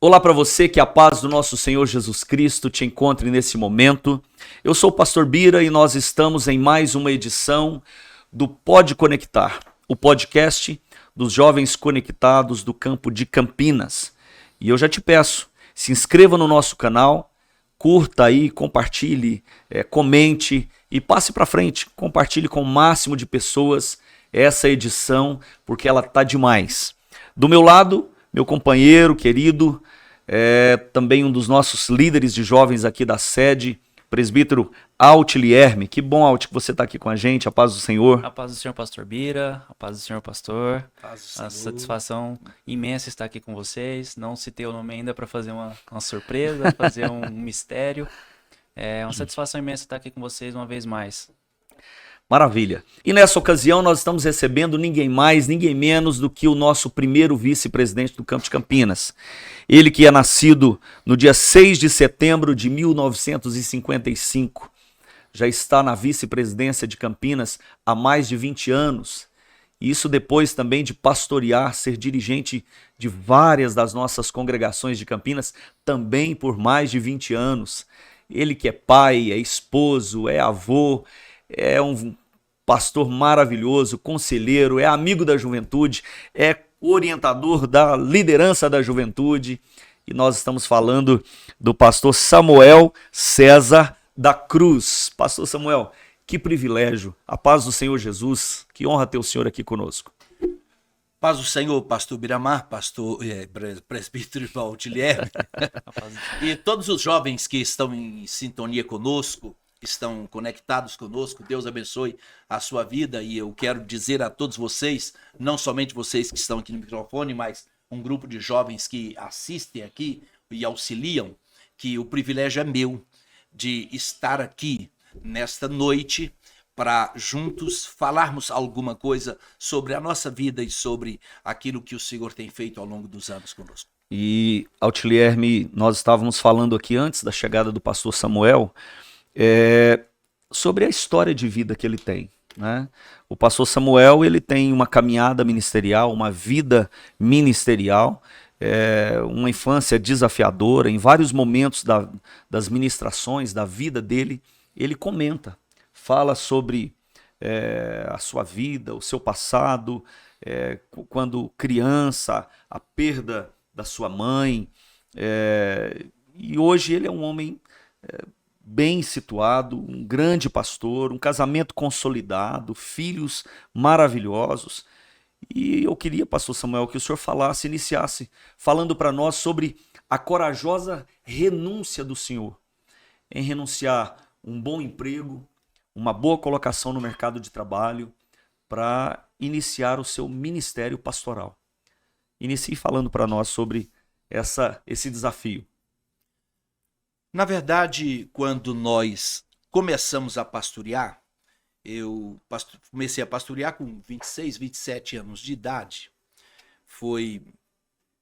Olá para você, que a paz do nosso Senhor Jesus Cristo te encontre nesse momento. Eu sou o Pastor Bira e nós estamos em mais uma edição do Pode Conectar, o podcast dos jovens conectados do campo de Campinas. E eu já te peço, se inscreva no nosso canal, curta aí, compartilhe, comente e passe para frente, compartilhe com o máximo de pessoas essa edição, porque ela tá demais. Do meu lado, meu companheiro querido, também um dos nossos líderes de jovens aqui da sede, presbítero Altilierme. Que bom, Alt, que você está aqui com a gente. A paz do Senhor. A paz do Senhor, Pastor Bira. A paz do Senhor, Pastor. Paz do Senhor. A satisfação imensa estar aqui com vocês. Não citei o nome ainda para fazer uma surpresa, fazer um mistério. É uma satisfação imensa estar aqui com vocês uma vez mais. Maravilha. E nessa ocasião nós estamos recebendo ninguém mais, ninguém menos do que o nosso primeiro vice-presidente do Campo de Campinas. Ele que é nascido no dia 6 de setembro de 1955. Já está na vice-presidência de Campinas há mais de 20 anos. Isso depois também de pastorear, ser dirigente de várias das nossas congregações de Campinas, também por mais de 20 anos. Ele que é pai, é esposo, é avô, é um pastor maravilhoso, conselheiro, é amigo da juventude, é orientador da liderança da juventude. E nós estamos falando do pastor Samuel César da Cruz. Pastor Samuel, que privilégio. A paz do Senhor Jesus. Que honra ter o senhor aqui conosco. Paz do Senhor, pastor Biramar, pastor presbítero Altilierme e todos os jovens que estão em sintonia conosco, estão conectados conosco. Deus abençoe a sua vida, e eu quero dizer a todos vocês, não somente vocês que estão aqui no microfone, mas um grupo de jovens que assistem aqui e auxiliam, que o privilégio é meu de estar aqui nesta noite para juntos falarmos alguma coisa sobre a nossa vida e sobre aquilo que o Senhor tem feito ao longo dos anos conosco. E, Altilierme, nós estávamos falando aqui antes da chegada do pastor Samuel, sobre a história de vida que ele tem, né? O pastor Samuel, ele tem uma caminhada ministerial, uma vida ministerial, uma infância desafiadora. Em vários momentos das ministrações da vida dele, ele comenta, fala sobre a sua vida, o seu passado, quando criança, a perda da sua mãe, e hoje ele é um homem bem situado, um grande pastor, um casamento consolidado, filhos maravilhosos. E eu queria, pastor Samuel, que o senhor iniciasse falando para nós sobre a corajosa renúncia do senhor em renunciar um bom emprego, uma boa colocação no mercado de trabalho, para iniciar o seu ministério pastoral. Inicie falando para nós sobre esse desafio. Na verdade, quando nós começamos a pastorear, eu comecei a pastorear com 26, 27 anos de idade. Foi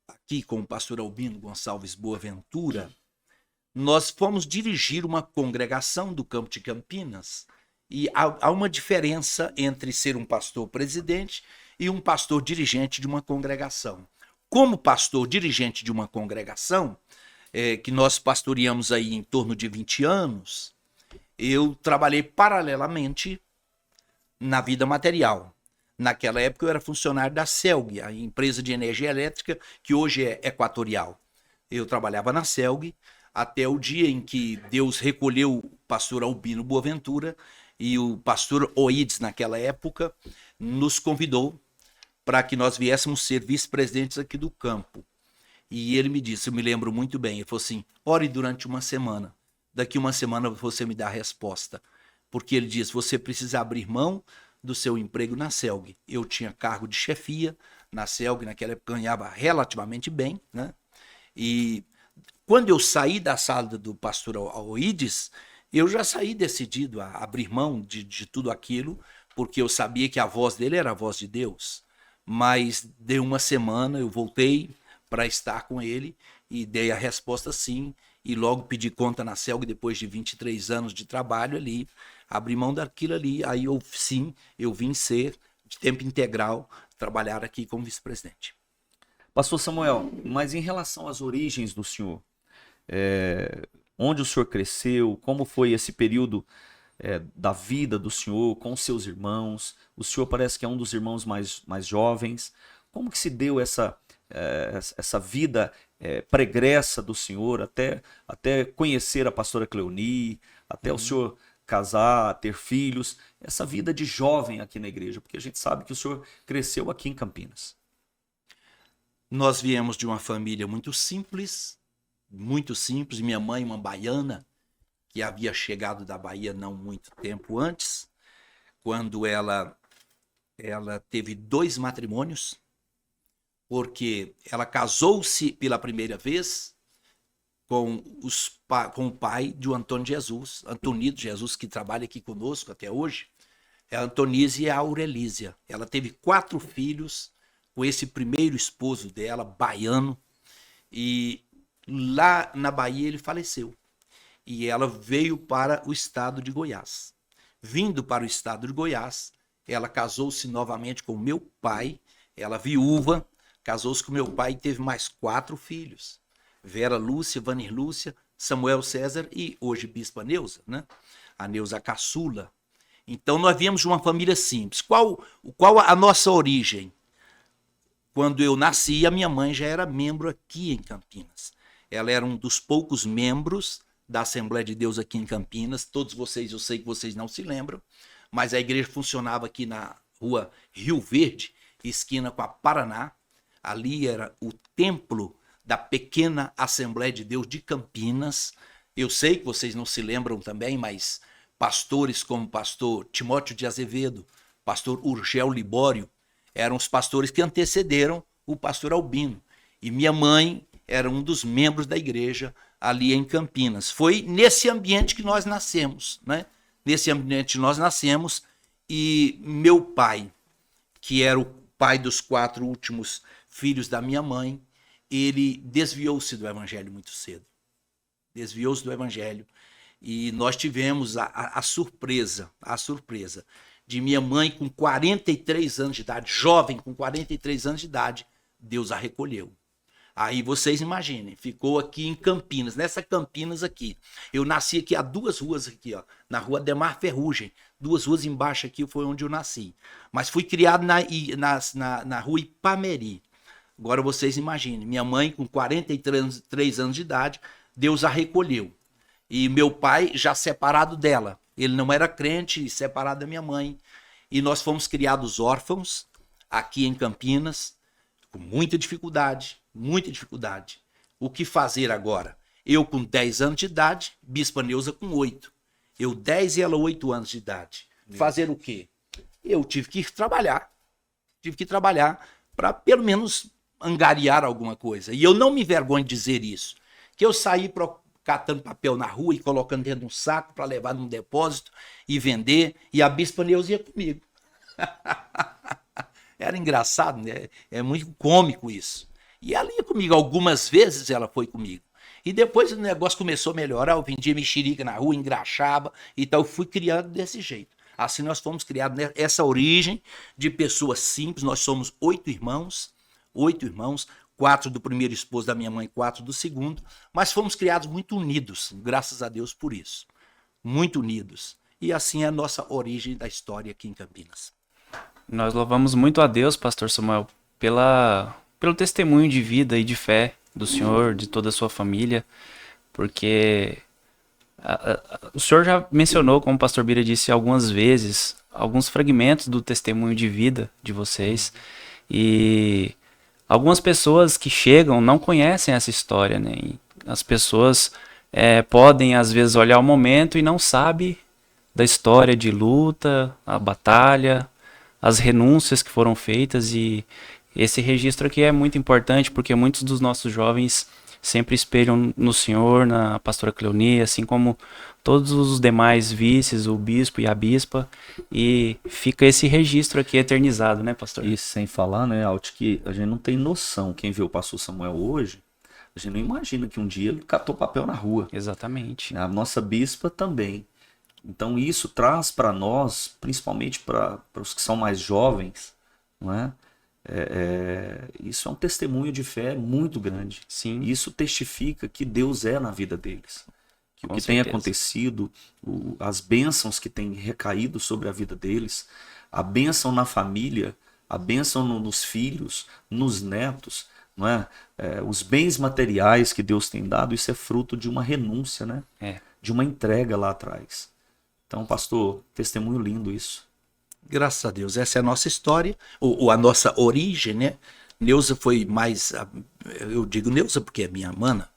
aqui com o pastor Albino Gonçalves Boaventura. Nós fomos dirigir uma congregação do Campo de Campinas, e há uma diferença entre ser um pastor presidente e um pastor dirigente de uma congregação. Como pastor dirigente de uma congregação, que nós pastoreamos aí em torno de 20 anos, eu trabalhei paralelamente na vida material. Naquela época eu era funcionário da CELG, a empresa de energia elétrica que hoje é Equatorial. Eu trabalhava na CELG até o dia em que Deus recolheu o pastor Albino Boaventura, e o pastor Oides, naquela época, nos convidou para que nós viéssemos ser vice-presidentes aqui do campo. E ele me disse, eu me lembro muito bem, ele falou assim: ore durante uma semana, daqui uma semana você me dá a resposta. Porque ele disse, você precisa abrir mão do seu emprego na CELG. Eu tinha cargo de chefia na CELG, naquela época ganhava relativamente bem, né? E quando eu saí da sala do pastor Oides, eu já saí decidido a abrir mão de tudo aquilo, porque eu sabia que a voz dele era a voz de Deus. Mas de uma semana eu voltei para estar com ele e dei a resposta sim, e logo pedi conta na CELG depois de 23 anos de trabalho ali, abri mão daquilo ali, aí eu vim ser de tempo integral, trabalhar aqui como vice-presidente. Pastor Samuel, mas em relação às origens do senhor, onde o senhor cresceu, como foi esse período da vida do senhor com seus irmãos? O senhor parece que é um dos irmãos mais jovens. Como que se deu essa vida pregressa do senhor até conhecer a pastora Cleoni, até o senhor casar, ter filhos, essa vida de jovem aqui na igreja? Porque a gente sabe que o senhor cresceu aqui em Campinas. Nós viemos de uma família muito simples. Minha mãe, uma baiana, que havia chegado da Bahia não muito tempo antes, quando ela teve 2 matrimônios, porque ela casou-se pela primeira vez com o pai de Antônio Jesus, Antonido Jesus, que trabalha aqui conosco até hoje. É a Antonise e a Aurelísia. Ela teve 4 filhos com esse primeiro esposo dela, baiano, e lá na Bahia ele faleceu. E ela veio para o estado de Goiás. Vindo para o estado de Goiás, ela casou-se novamente com meu pai, ela viúva, casou-se com meu pai e teve mais 4 filhos. Vera Lúcia, Vanir Lúcia, Samuel César e hoje Bispa Neuza, né? A Neuza caçula. Então nós viemos de uma família simples. Qual a nossa origem? Quando eu nasci, a minha mãe já era membro aqui em Campinas. Ela era um dos poucos membros da Assembleia de Deus aqui em Campinas. Todos vocês, eu sei que vocês não se lembram, mas a igreja funcionava aqui na rua Rio Verde, esquina com a Paraná. Ali era o templo da pequena Assembleia de Deus de Campinas. Eu sei que vocês não se lembram também, mas pastores como o pastor Timóteo de Azevedo, pastor Urgel Libório, eram os pastores que antecederam o pastor Albino. E minha mãe era um dos membros da igreja ali em Campinas. Foi nesse ambiente que nós nascemos, né? Nesse ambiente nós nascemos, e meu pai, que era o pai dos 4 últimos filhos da minha mãe, ele desviou-se do evangelho muito cedo. Desviou-se do evangelho. E nós tivemos a surpresa de minha mãe com 43 anos de idade, jovem com 43 anos de idade, Deus a recolheu. Aí vocês imaginem, ficou aqui em Campinas, nessa Campinas aqui. Eu nasci aqui a 2 ruas aqui, ó, na rua Demar Ferrugem. 2 ruas embaixo aqui foi onde eu nasci. Mas fui criado na rua Ipameri. Agora vocês imaginem, minha mãe com 43 anos de idade, Deus a recolheu. E meu pai já separado dela. Ele não era crente, separado da minha mãe. E nós fomos criados órfãos aqui em Campinas, com muita dificuldade, muita dificuldade. O que fazer agora? Eu com 10 anos de idade, Bispa Neuza com 8. Eu 10 e ela 8 anos de idade. Fazer o quê? Eu tive que trabalhar. Tive que trabalhar para pelo menos angariar alguma coisa. E eu não me envergonho de dizer isso. Que eu saí catando papel na rua e colocando dentro de um saco para levar num depósito e vender. E a Bispa Neuza ia comigo. Era engraçado, né? É muito cômico isso. E ela ia comigo. Algumas vezes ela foi comigo. E depois o negócio começou a melhorar. Eu vendia mexerica na rua, engraxava. Então eu fui criado desse jeito. Assim nós fomos criados nessa origem de pessoas simples. Nós somos 8 irmãos. 8 irmãos. 4 do primeiro esposo da minha mãe, 4 do segundo. Mas fomos criados muito unidos. Graças a Deus por isso. Muito unidos. E assim é a nossa origem da história aqui em Campinas. Nós louvamos muito a Deus, pastor Samuel, pelo testemunho de vida e de fé do senhor, de toda a sua família, porque o senhor já mencionou, como o pastor Bira disse algumas vezes, alguns fragmentos do testemunho de vida de vocês, e algumas pessoas que chegam não conhecem essa história, né? E as pessoas podem às vezes olhar o momento e não sabem da história de luta, a batalha, as renúncias que foram feitas, e esse registro aqui é muito importante porque muitos dos nossos jovens sempre espelham no senhor, na pastora Cleoni, assim como todos os demais vices, o bispo e a bispa, e fica esse registro aqui eternizado, né, pastor? E sem falar, né, Alt, que a gente não tem noção, quem vê o pastor Samuel hoje, a gente não imagina que um dia ele catou papel na rua. Exatamente. A nossa bispa também. Então isso traz para nós, principalmente para os que são mais jovens, não é? Isso é um testemunho de fé muito grande. Sim. Isso testifica que Deus é na vida deles. Que o Com que tem certeza. acontecido, as bênçãos que têm recaído sobre a vida deles, a bênção na família, a bênção nos filhos, nos netos, não é? Os bens materiais que Deus tem dado, isso é fruto de uma renúncia, né? De uma entrega lá atrás. Então, pastor, testemunho lindo isso. Graças a Deus, essa é a nossa história, ou a nossa origem, né? Neuza foi mais, eu digo Neuza porque é minha mana,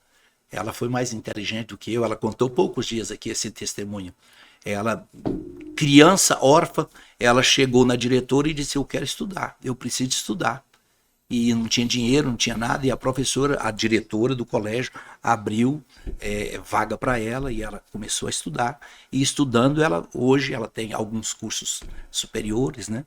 ela foi mais inteligente do que eu, ela contou poucos dias aqui esse testemunho. Ela, criança, órfã, ela chegou na diretora e disse, eu quero estudar, eu preciso estudar. E não tinha dinheiro, não tinha nada, e a professora, a diretora do colégio, abriu vaga para ela e ela começou a estudar. E estudando, hoje ela tem alguns cursos superiores, né?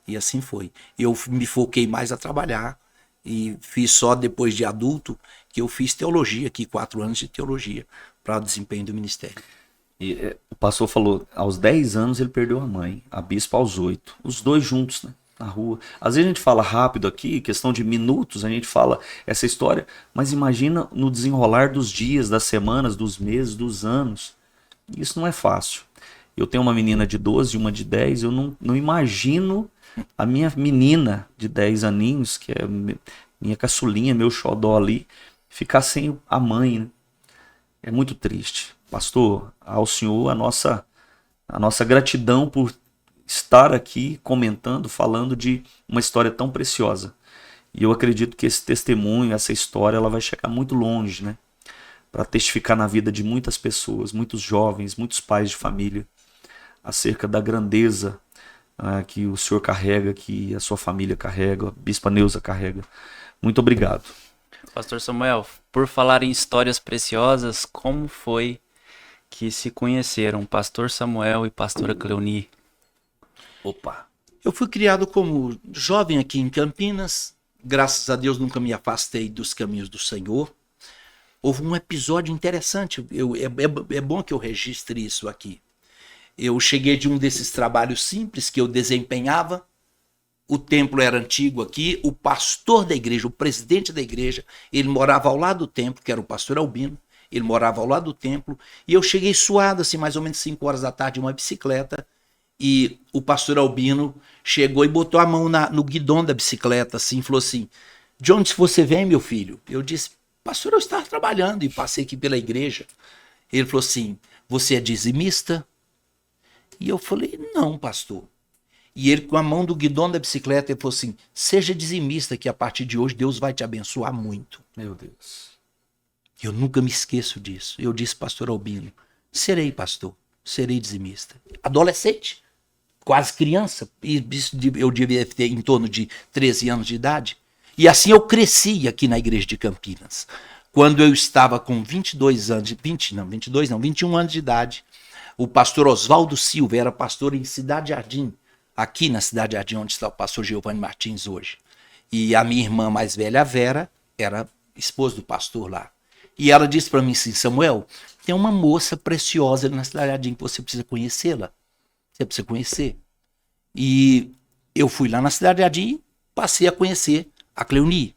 E assim foi. Eu me foquei mais a trabalhar e fiz só depois de adulto que eu fiz teologia aqui, 4 anos de teologia para o desempenho do ministério. E o pastor falou, aos 10 anos ele perdeu a mãe, a bispa aos 8. Os dois juntos, né? Na rua. Às vezes a gente fala rápido aqui, questão de minutos, a gente fala essa história, mas imagina no desenrolar dos dias, das semanas, dos meses, dos anos. Isso não é fácil. Eu tenho uma menina de 12 e uma de 10, eu não imagino a minha menina de 10 aninhos, que é minha caçulinha, meu xodó ali, ficar sem a mãe, né? É muito triste. Pastor, ao senhor a nossa gratidão por estar aqui comentando, falando de uma história tão preciosa. E eu acredito que esse testemunho, essa história, ela vai chegar muito longe, né? Para testificar na vida de muitas pessoas, muitos jovens, muitos pais de família, acerca da grandeza que o senhor carrega, que a sua família carrega, a Bispa Neuza carrega. Muito obrigado. Pastor Samuel, por falar em histórias preciosas, como foi que se conheceram Pastor Samuel e Pastora Cleoni? Opa! Eu fui criado como jovem aqui em Campinas. Graças a Deus nunca me afastei dos caminhos do Senhor. Houve um episódio interessante. É bom que eu registre isso aqui. Eu cheguei de um desses trabalhos simples que eu desempenhava. O templo era antigo aqui. O pastor da igreja, o presidente da igreja, ele morava ao lado do templo, que era o pastor Albino. Ele morava ao lado do templo. E eu cheguei suado, assim, mais ou menos 5 horas da tarde, em uma bicicleta. E o pastor Albino chegou e botou a mão no guidão da bicicleta, assim, falou assim, de onde você vem, meu filho? Eu disse, pastor, eu estava trabalhando e passei aqui pela igreja. Ele falou assim, você é dizimista? E eu falei, não, pastor. E ele, com a mão do guidão da bicicleta, ele falou assim, seja dizimista, que a partir de hoje Deus vai te abençoar muito. Meu Deus. Eu nunca me esqueço disso. Eu disse, pastor Albino, serei pastor, serei dizimista. Adolescente, quase criança, eu devia ter em torno de 13 anos de idade. E assim eu cresci aqui na igreja de Campinas. Quando eu estava com 21 anos de idade, o pastor Oswaldo Silva era pastor em Cidade Jardim, aqui na Cidade Jardim, onde está o pastor Giovanni Martins hoje. E a minha irmã mais velha, a Vera, era esposa do pastor lá. E ela disse para mim assim, Samuel, tem uma moça preciosa na Cidade Jardim que você precisa conhecê-la. Você precisa conhecer. E eu fui lá na Cidade Jardim e passei a conhecer a Cleoni,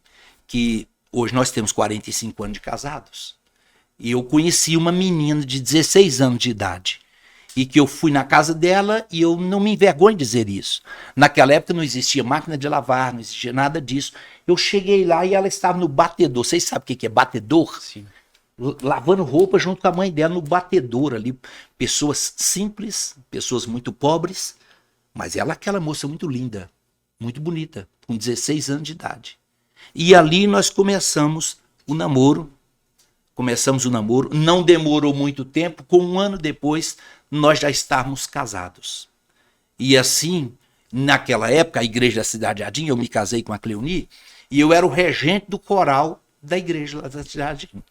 que hoje nós temos 45 anos de casados. E eu conheci uma menina de 16 anos de idade. E que eu fui na casa dela e eu não me envergonho de dizer isso. Naquela época não existia máquina de lavar, não existia nada disso. Eu cheguei lá e ela estava no batedor. Vocês sabem o que é batedor? Sim. Lavando roupa junto com a mãe dela no batedor ali. Pessoas simples, pessoas muito pobres. Mas ela é aquela moça muito linda, muito bonita, com 16 anos de idade. E ali nós começamos o namoro. Não demorou muito tempo, com 1 ano depois nós já estávamos casados. E assim, naquela época, a igreja da Cidade Jardim, eu me casei com a Cleoni, e eu era o regente do coral da igreja da Cidade Jardim.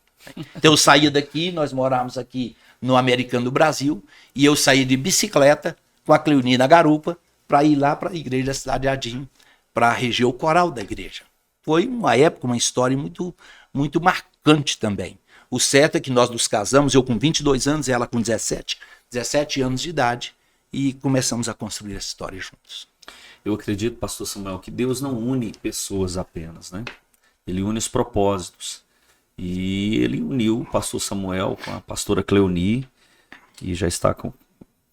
Então eu saía daqui, nós morávamos aqui no Americano do Brasil, e eu saía de bicicleta com a Cleoni na garupa para ir lá para a igreja da Cidade Jardim, para reger o coral da igreja. Foi uma época, uma história muito, muito marcante também. O certo é que nós nos casamos, eu com 22 anos, ela com 17 anos de idade, e começamos a construir essa história juntos. Eu acredito, pastor Samuel, que Deus não une pessoas apenas, né? Ele une os propósitos. E ele uniu o pastor Samuel com a pastora Cleoni, que já está com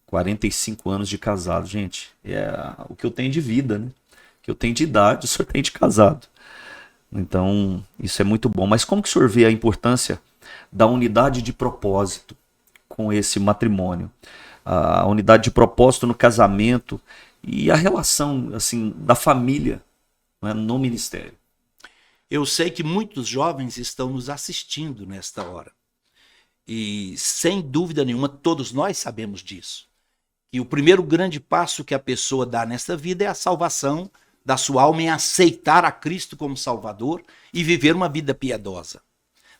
45 anos de casado, gente. É o que eu tenho de vida, né? O que eu tenho de idade, o senhor tem de casado. Então, isso é muito bom. Mas como que o senhor vê a importância da unidade de propósito com esse matrimônio? A unidade de propósito no casamento e a relação, assim, da família, né, no ministério. Eu sei que muitos jovens estão nos assistindo nesta hora. E, sem dúvida nenhuma, todos nós sabemos disso. E o primeiro grande passo que a pessoa dá nesta vida é a salvação da sua alma, em aceitar a Cristo como Salvador e viver uma vida piedosa.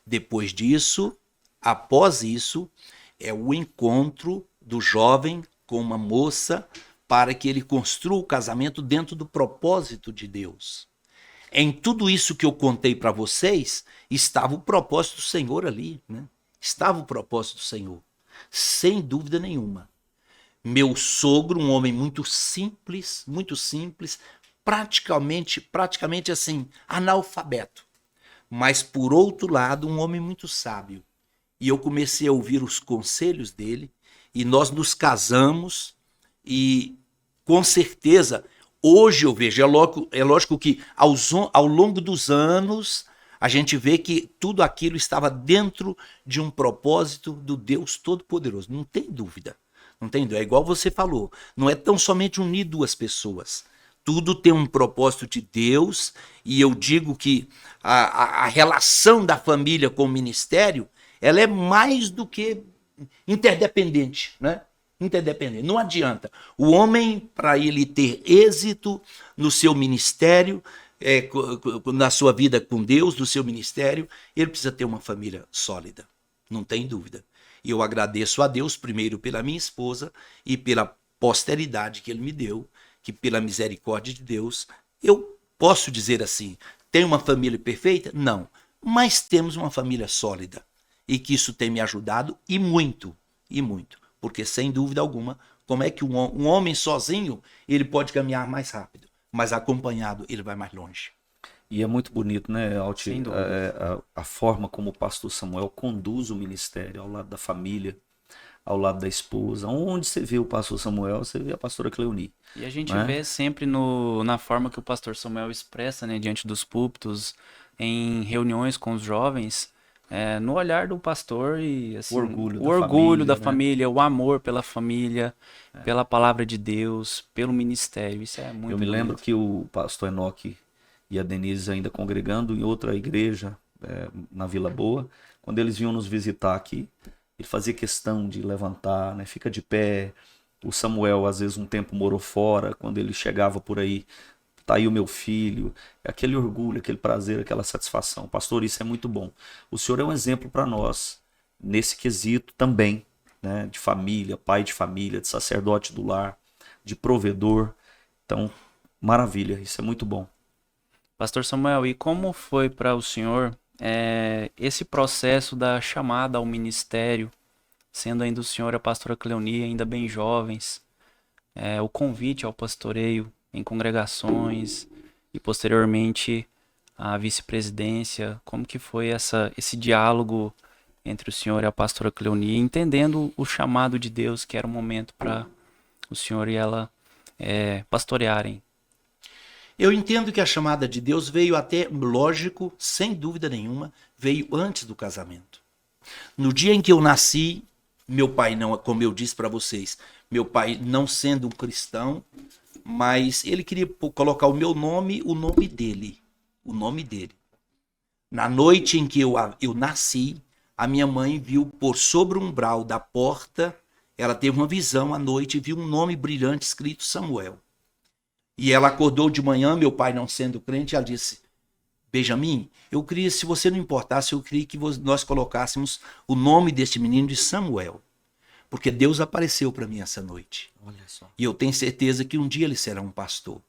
Depois disso, após isso, é o encontro do jovem com uma moça para que ele construa o casamento dentro do propósito de Deus. Em tudo isso que eu contei para vocês, estava o propósito do Senhor ali, né? Estava o propósito do Senhor, sem dúvida nenhuma. Meu sogro, um homem muito simples, praticamente assim, analfabeto. Mas, por outro lado, um homem muito sábio. E eu comecei a ouvir os conselhos dele, e nós nos casamos, e com certeza, hoje eu vejo, é lógico que ao longo dos anos, a gente vê que tudo aquilo estava dentro de um propósito do Deus Todo-Poderoso. Não tem dúvida. Não tem dúvida. É igual você falou, não é tão somente unir duas pessoas. Tudo tem um propósito de Deus, e eu digo que a relação da família com o ministério, ela é mais do que interdependente, né? Interdependente. Não adianta. O homem, para ele ter êxito no seu ministério, na sua vida com Deus, no seu ministério, ele precisa ter uma família sólida. Não tem dúvida. E eu agradeço a Deus, primeiro pela minha esposa e pela posteridade que ele me deu, que pela misericórdia de Deus, eu posso dizer assim, tem uma família perfeita? Não. Mas temos uma família sólida. E que isso tem me ajudado e muito. Porque, sem dúvida alguma, como é que um homem sozinho, ele pode caminhar mais rápido, mas acompanhado ele vai mais longe. E é muito bonito, né, Alti, Sem dúvida. a forma como o pastor Samuel conduz o ministério ao lado da família, ao lado da esposa. Onde você vê o pastor Samuel, você vê a pastora Cleoni. E a gente né? vê sempre na forma que o pastor Samuel expressa, né, diante dos púlpitos, em reuniões com os jovens, no olhar do pastor e assim, O orgulho o da orgulho família, da né? família, o amor pela família, pela palavra de Deus, pelo ministério. Isso é muito Eu me lembro bonito. que o pastor Enoque e a Denise ainda congregando em outra igreja, na Vila Boa, quando eles vinham nos visitar aqui, ele fazia questão de levantar, né? Fica de pé. O Samuel, às vezes, um tempo morou fora, quando ele chegava por aí, tá aí o meu filho, aquele orgulho, aquele prazer, aquela satisfação. Pastor, isso é muito bom. O senhor é um exemplo para nós, nesse quesito também, né? De família, pai de família, de sacerdote do lar, de provedor. Então, maravilha, isso é muito bom. Pastor Samuel, e como foi para o senhor esse processo da chamada ao ministério, sendo ainda o senhor e a pastora Cleoni ainda bem jovens, o convite ao pastoreio em congregações e posteriormente a vice-presidência, como que foi esse diálogo entre o senhor e a pastora Cleoni, entendendo o chamado de Deus, que era o momento para o senhor e ela pastorearem? Eu entendo que a chamada de Deus veio até, lógico, sem dúvida nenhuma, veio antes do casamento. No dia em que eu nasci, meu pai não, como eu disse para vocês, meu pai não sendo um cristão, mas ele queria colocar o meu nome, o nome dele. Na noite em que eu nasci, a minha mãe viu por sobre o umbral da porta, ela teve uma visão à noite e viu um nome brilhante escrito Samuel. E ela acordou de manhã, meu pai não sendo crente, ela disse, Benjamin, eu queria, se você não importasse, eu queria que nós colocássemos o nome deste menino de Samuel. Porque Deus apareceu para mim essa noite. Olha só. E eu tenho certeza que um dia ele será um pastor.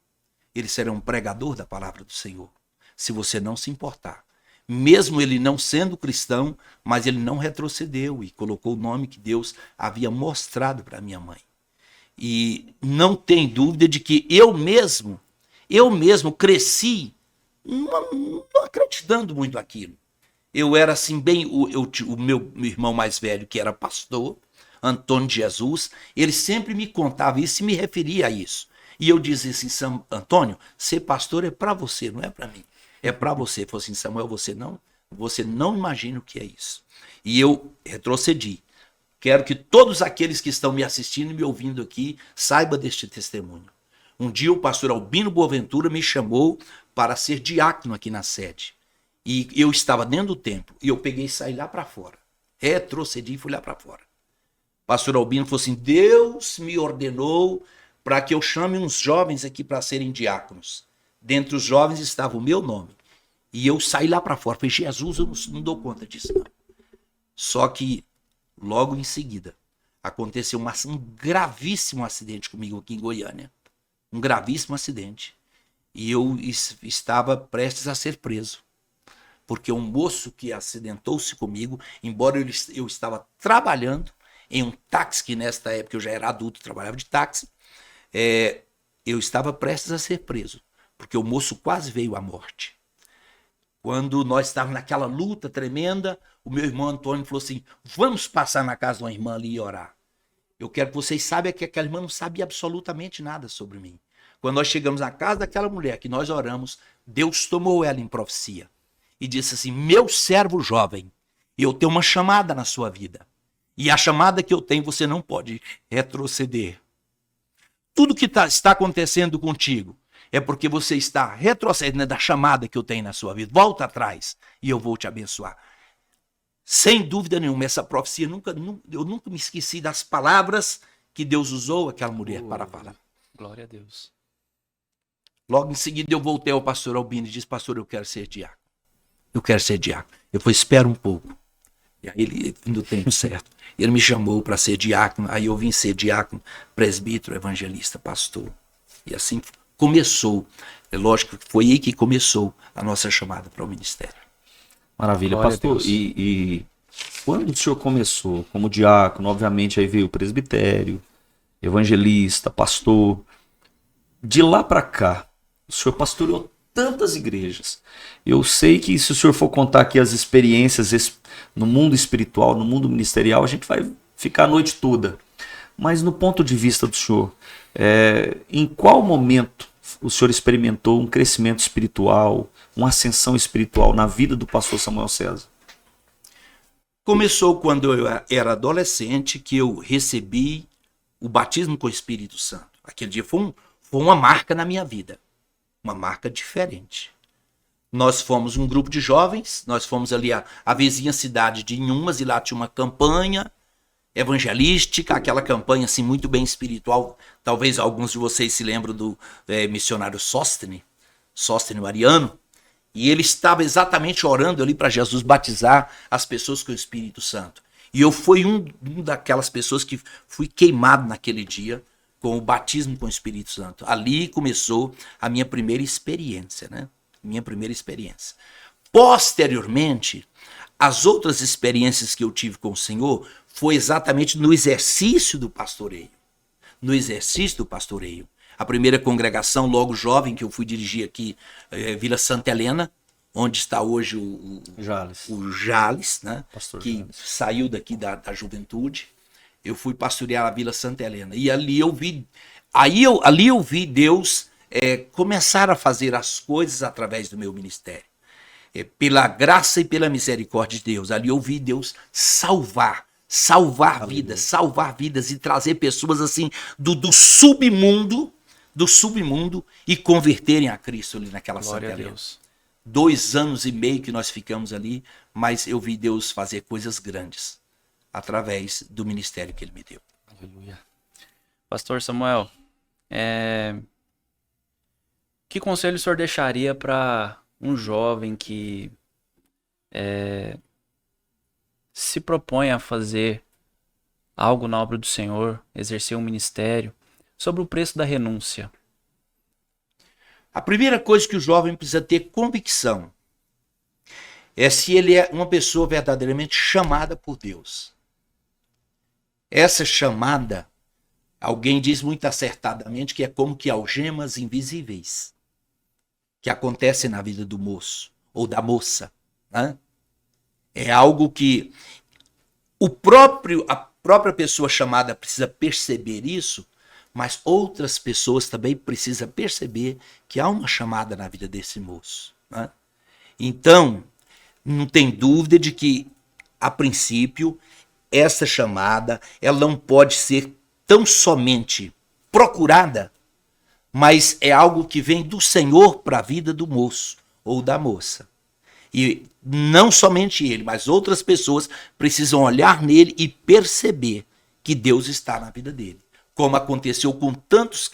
Ele será um pregador da palavra do Senhor. Se você não se importar. Mesmo ele não sendo cristão, mas ele não retrocedeu e colocou o nome que Deus havia mostrado para minha mãe. E não tem dúvida de que eu mesmo cresci não acreditando muito naquilo. Eu era assim bem, o meu irmão mais velho, que era pastor, Antônio de Jesus, ele sempre me contava isso e me referia a isso. E eu dizia assim, Antônio, ser pastor é para você, não é para mim. É para você. Ele falou assim, Samuel, você não imagina o que é isso. E eu retrocedi. Quero que todos aqueles que estão me assistindo e me ouvindo aqui saibam deste testemunho. Um dia o pastor Albino Boaventura me chamou para ser diácono aqui na sede. E eu estava dentro do templo e eu peguei e saí lá para fora. Retrocedi e fui lá para fora. Pastor Albino falou assim, Deus me ordenou para que eu chame uns jovens aqui para serem diáconos. Dentre os jovens estava o meu nome. E eu saí lá para fora. Falei, Jesus, eu não dou conta disso não. Só que logo em seguida aconteceu um gravíssimo acidente comigo aqui em Goiânia. Um gravíssimo acidente. E eu estava prestes a ser preso. Porque um moço que acidentou-se comigo, embora eu estava trabalhando em um táxi, que nesta época eu já era adulto, trabalhava de táxi, eu estava prestes a ser preso, porque o moço quase veio à morte. Quando nós estávamos naquela luta tremenda, o meu irmão Antônio falou assim, vamos passar na casa de uma irmã ali e orar. Eu quero que vocês saibam que aquela irmã não sabia absolutamente nada sobre mim. Quando nós chegamos na casa daquela mulher que nós oramos, Deus tomou ela em profecia e disse assim, meu servo jovem, eu tenho uma chamada na sua vida. E a chamada que eu tenho, você não pode retroceder. Tudo que está acontecendo contigo é porque você está retrocedendo da chamada que eu tenho na sua vida. Volta atrás e eu vou te abençoar. Sem dúvida nenhuma, essa profecia, eu nunca me esqueci das palavras que Deus usou aquela mulher para falar. Glória a Deus. Logo em seguida eu voltei ao pastor Albino e disse, pastor, eu quero ser diácono. Eu quero ser diácono. Eu falei, espera um pouco. E aí ele, no tempo certo, ele me chamou para ser diácono. Aí eu vim ser diácono, presbítero, evangelista, pastor. E assim começou. É lógico que foi aí que começou a nossa chamada para o ministério. Maravilha, Glória pastor. E quando o senhor começou como diácono, obviamente aí veio o presbitério, evangelista, pastor. De lá para cá, o senhor pastoreou tantas igrejas. Eu sei que se o senhor for contar aqui as experiências no mundo espiritual, no mundo ministerial, a gente vai ficar a noite toda. Mas no ponto de vista do senhor, em qual momento o senhor experimentou um crescimento espiritual, uma ascensão espiritual na vida do pastor Samuel César? Começou quando eu era adolescente, que eu recebi o batismo com o Espírito Santo. Aquele dia foi uma marca na minha vida. Uma marca diferente. Nós fomos um grupo de jovens, nós fomos ali à vizinha cidade de Inhumas, e lá tinha uma campanha evangelística, aquela campanha assim muito bem espiritual. Talvez alguns de vocês se lembram do missionário Sóstene Mariano, e ele estava exatamente orando ali para Jesus batizar as pessoas com o Espírito Santo. E eu fui um daquelas pessoas que fui queimado naquele dia com o batismo com o Espírito Santo. Ali começou a minha primeira experiência, né? Minha primeira experiência. Posteriormente, as outras experiências que eu tive com o Senhor foi exatamente no exercício do pastoreio. No exercício do pastoreio. A primeira congregação, logo jovem, que eu fui dirigir aqui, Vila Santa Helena, onde está hoje o Jales, né? Pastor que Jales. Saiu daqui da juventude. Eu fui pastorear a Vila Santa Helena. E ali eu vi, ali eu vi Deus começar a fazer as coisas através do meu ministério. Pela graça e pela misericórdia de Deus. Ali eu vi Deus salvar vidas e trazer pessoas assim do submundo e converterem a Cristo ali naquela Glória Santa a Helena. Deus. 2 anos e meio que nós ficamos ali, mas eu vi Deus fazer coisas grandes através do ministério que ele me deu. Aleluia. Pastor Samuel, que conselho o senhor deixaria para um jovem que se propõe a fazer algo na obra do Senhor, exercer um ministério, sobre o preço da renúncia? A primeira coisa que o jovem precisa ter convicção é se ele é uma pessoa verdadeiramente chamada por Deus. Essa chamada Alguém diz muito acertadamente que é como que algemas invisíveis que acontecem na vida do moço ou da moça, né? É algo que a própria pessoa chamada precisa perceber isso, mas outras pessoas também precisam perceber que há uma chamada na vida desse moço, né? Então, não tem dúvida de que, a princípio, essa chamada ela não pode ser tão somente procurada, mas é algo que vem do Senhor para a vida do moço ou da moça. E não somente ele, mas outras pessoas precisam olhar nele e perceber que Deus está na vida dele. Como aconteceu com tantos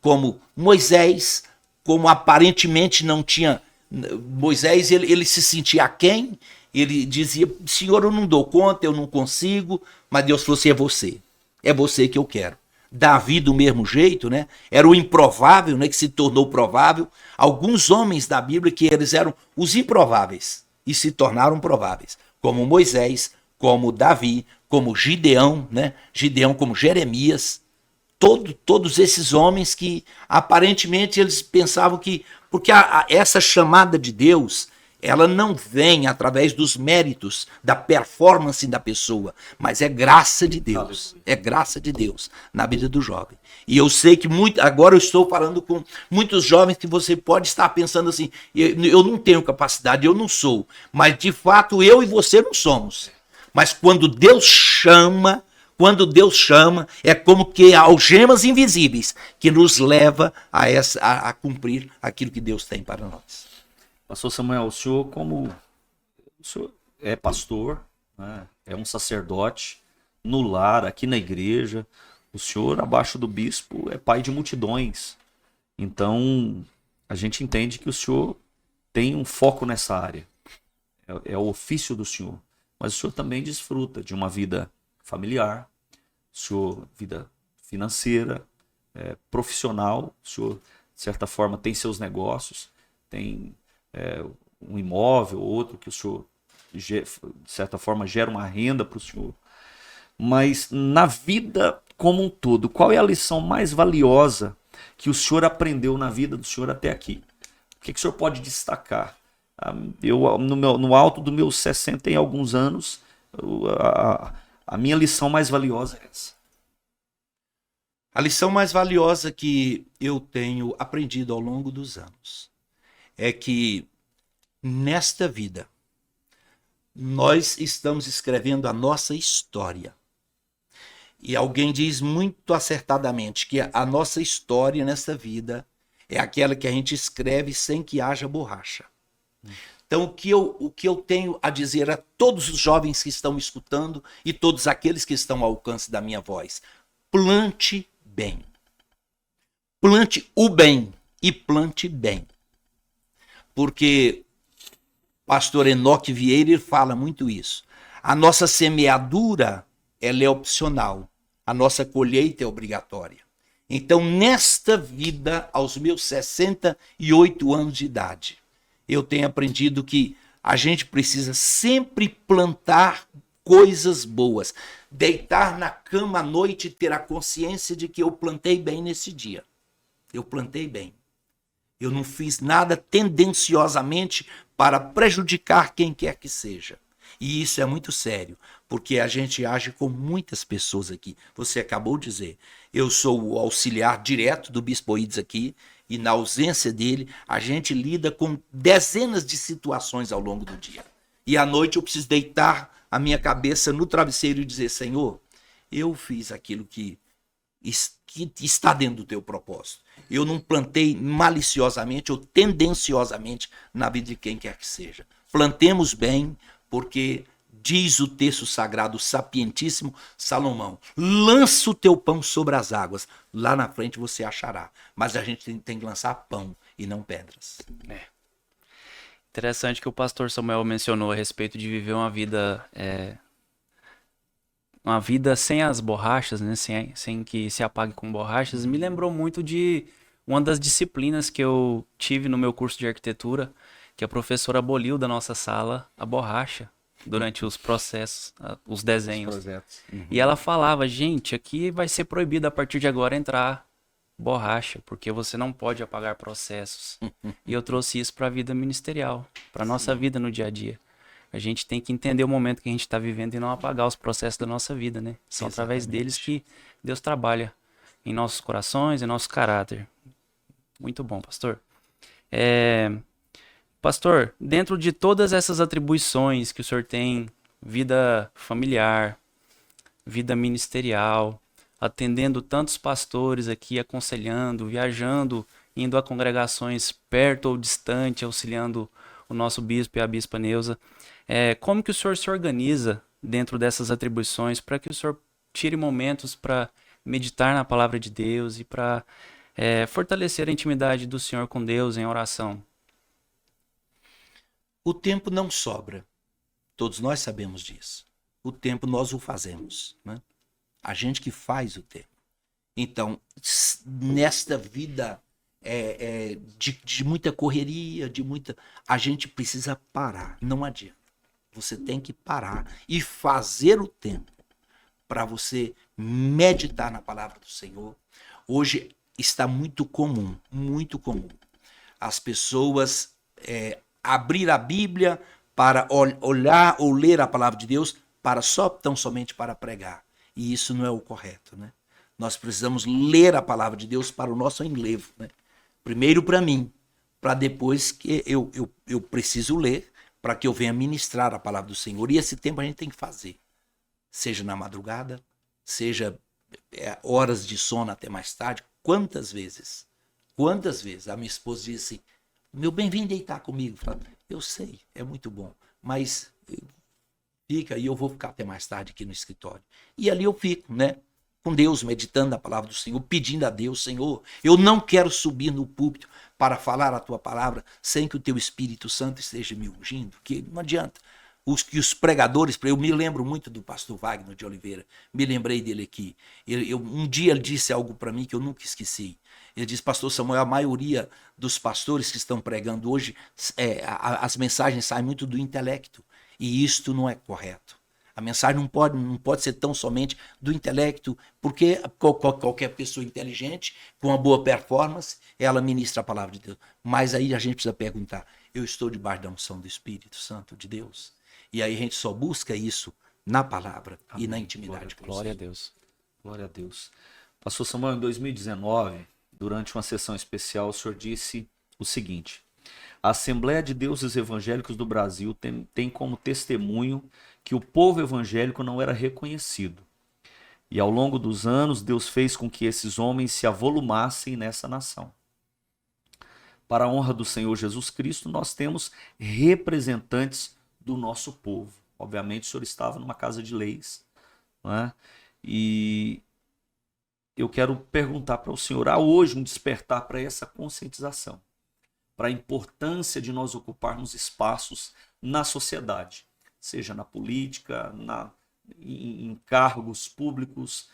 como Moisés, como aparentemente não tinha... Moisés, ele se sentia aquém, ele dizia, Senhor, eu não dou conta, eu não consigo, mas Deus falou assim, é você que eu quero. Davi do mesmo jeito, né? Era o improvável, né, que se tornou provável. Alguns homens da Bíblia que eles eram os improváveis e se tornaram prováveis, como Moisés, como Davi, como Gideão, né? Gideão como Jeremias, todos esses homens que aparentemente eles pensavam que porque essa chamada de Deus, ela não vem através dos méritos, da performance da pessoa, mas é graça de Deus. É graça de Deus na vida do jovem. E eu sei que agora eu estou falando com muitos jovens que você pode estar pensando assim, eu não tenho capacidade, eu não sou. Mas de fato eu e você não somos. Mas quando Deus chama, é como que algemas invisíveis que nos leva a cumprir aquilo que Deus tem para nós. Pastor Samuel, o senhor é pastor, né? É um sacerdote no lar, aqui na igreja. O senhor, abaixo do bispo, é pai de multidões. Então, a gente entende que o senhor tem um foco nessa área. É o ofício do senhor. Mas o senhor também desfruta de uma vida familiar, senhor, vida financeira, profissional. O senhor, de certa forma, tem seus negócios, tem um imóvel, outro que o senhor, de certa forma, gera uma renda para o senhor. Mas na vida como um todo, qual é a lição mais valiosa que o senhor aprendeu na vida do senhor até aqui? O que o senhor pode destacar? Eu, no alto dos meus 60 e alguns anos, a minha lição mais valiosa é essa. A lição mais valiosa que eu tenho aprendido ao longo dos anos é que nesta vida nós estamos escrevendo a nossa história. E alguém diz muito acertadamente que a nossa história nessa vida é aquela que a gente escreve sem que haja borracha. Então, o que eu tenho a dizer a todos os jovens que estão me escutando e todos aqueles que estão ao alcance da minha voz: plante bem. Plante o bem e plante bem. Porque pastor Enoque Vieira ele fala muito isso. A nossa semeadura ela é opcional. A nossa colheita é obrigatória. Então, nesta vida, aos meus 68 anos de idade, eu tenho aprendido que a gente precisa sempre plantar coisas boas. Deitar na cama à noite e ter a consciência de que eu plantei bem nesse dia. Eu plantei bem. Eu não fiz nada tendenciosamente para prejudicar quem quer que seja. E isso é muito sério, porque a gente age com muitas pessoas aqui. Você acabou de dizer, eu sou o auxiliar direto do Bispo Ides aqui, e na ausência dele, a gente lida com dezenas de situações ao longo do dia. E à noite eu preciso deitar a minha cabeça no travesseiro e dizer, Senhor, eu fiz aquilo que está dentro do teu propósito. Eu não plantei maliciosamente ou tendenciosamente na vida de quem quer que seja. Plantemos bem, porque diz o texto sagrado sapientíssimo Salomão, lança o teu pão sobre as águas, lá na frente você achará. Mas a gente tem que lançar pão e não pedras. Interessante que o pastor Samuel mencionou a respeito de viver uma vida sem as borrachas, né? Sem que se apague com borrachas. Me lembrou muito de uma das disciplinas que eu tive no meu curso de arquitetura, que a professora aboliu da nossa sala a borracha. durante os processos, os desenhos. Projetos. E ela falava, gente, aqui vai ser proibido a partir de agora entrar borracha, porque você não pode apagar processos. E eu trouxe isso para a vida ministerial, para nossa vida no dia a dia. A gente tem que entender o momento que a gente está vivendo e não apagar os processos da nossa vida, né? São através deles que Deus trabalha em nossos corações, em nosso caráter. Muito bom, pastor. Pastor, dentro de todas essas atribuições que o senhor tem, vida familiar, vida ministerial, atendendo tantos pastores aqui, aconselhando, viajando, indo a congregações perto ou distante, auxiliando o nosso bispo e a bispa Neuza, como que o senhor se organiza dentro dessas atribuições para que o senhor tire momentos para meditar na palavra de Deus e para fortalecer a intimidade do senhor com Deus em oração? O tempo não sobra. Todos nós sabemos disso. O tempo nós o fazemos, né? A gente que faz o tempo. Então, nesta vida de muita correria, a gente precisa parar. Não adianta. Você tem que parar e fazer o tempo para você meditar na palavra do Senhor. Hoje está muito comum as pessoas abrir a Bíblia para olhar ou ler a palavra de Deus tão somente para pregar. E isso não é o correto, né? Nós precisamos ler a palavra de Deus para o nosso enlevo, né? Primeiro para mim, para depois que eu preciso ler, para que eu venha ministrar a palavra do Senhor. E esse tempo a gente tem que fazer. Seja na madrugada, seja horas de sono até mais tarde. Quantas vezes a minha esposa disse assim, meu bem, vem deitar comigo. Eu sei, é muito bom, mas fica e eu vou ficar até mais tarde aqui no escritório. E ali eu fico, né? Com Deus, meditando na palavra do Senhor, pedindo a Deus, Senhor, eu não quero subir no púlpito para falar a tua palavra sem que o teu Espírito Santo esteja me ungindo, que não adianta. Os pregadores, eu me lembro muito do pastor Wagner de Oliveira, me lembrei dele aqui. Um dia ele disse algo para mim que eu nunca esqueci. Ele disse, pastor Samuel, a maioria dos pastores que estão pregando hoje, as mensagens saem muito do intelecto, e isto não é correto. A mensagem não pode ser tão somente do intelecto, porque qualquer pessoa inteligente, com uma boa performance, ela ministra a palavra de Deus. Mas aí a gente precisa perguntar, eu estou debaixo da unção do Espírito Santo de Deus? E aí a gente só busca isso na palavra. Amém. E na intimidade com Deus. Glória a Deus. Glória a Deus. Pastor Samuel, em 2019, durante uma sessão especial, o senhor disse o seguinte: a Assembleia de Deuses Evangélicos do Brasil tem como testemunho que o povo evangélico não era reconhecido. E ao longo dos anos, Deus fez com que esses homens se avolumassem nessa nação. Para a honra do Senhor Jesus Cristo, nós temos representantes do nosso povo. Obviamente, o senhor estava numa casa de leis, né? E eu quero perguntar para o senhor, há hoje um despertar para essa conscientização, para a importância de nós ocuparmos espaços na sociedade, seja na política, em cargos públicos,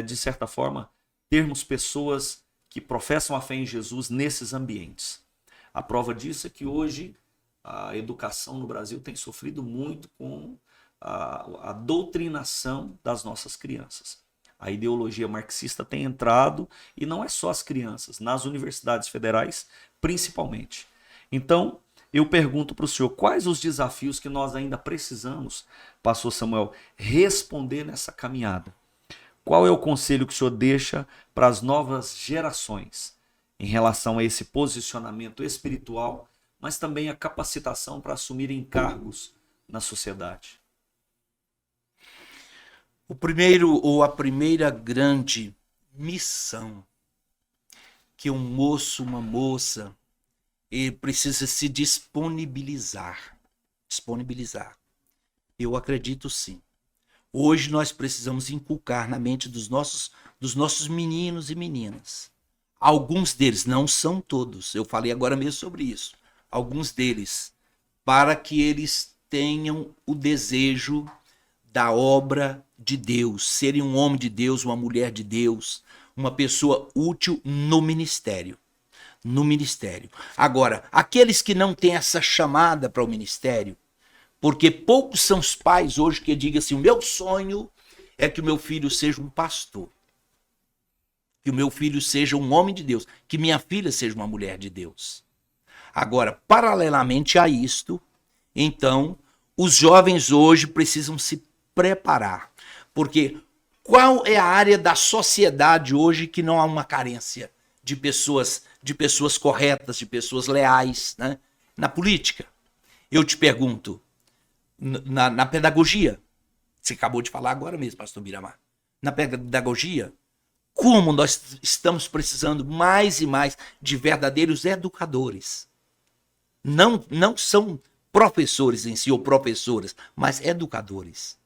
de certa forma, termos pessoas que professam a fé em Jesus nesses ambientes. A prova disso é que hoje a educação no Brasil tem sofrido muito com a doutrinação das nossas crianças. A ideologia marxista tem entrado, e não é só as crianças, nas universidades federais, principalmente. Então, eu pergunto para o senhor, quais os desafios que nós ainda precisamos, pastor Samuel, responder nessa caminhada? Qual é o conselho que o senhor deixa para as novas gerações em relação a esse posicionamento espiritual, mas também a capacitação para assumirem cargos na sociedade? O primeiro ou a primeira grande missão que um moço, uma moça, ele precisa se disponibilizar. Eu acredito sim. Hoje nós precisamos inculcar na mente dos nossos meninos e meninas. Alguns deles, não são todos, eu falei agora mesmo sobre isso. Alguns deles, para que eles tenham o desejo da obra de Deus, serem um homem de Deus, uma mulher de Deus, uma pessoa útil no ministério. Agora, aqueles que não têm essa chamada para o ministério, Porque poucos são os pais hoje que digam assim, o meu sonho é que o meu filho seja um pastor. Que o meu filho seja um homem de Deus. Que minha filha seja uma mulher de Deus. Agora, paralelamente a isto, então, os jovens hoje precisam se preparar. Porque qual é a área da sociedade hoje que não há uma carência de pessoas corretas, de pessoas leais, né? Na política. Eu te pergunto, na pedagogia, você acabou de falar agora mesmo, pastor Miramar, na pedagogia, como nós estamos precisando mais e mais de verdadeiros educadores. Não são professores em si ou professoras, mas educadores.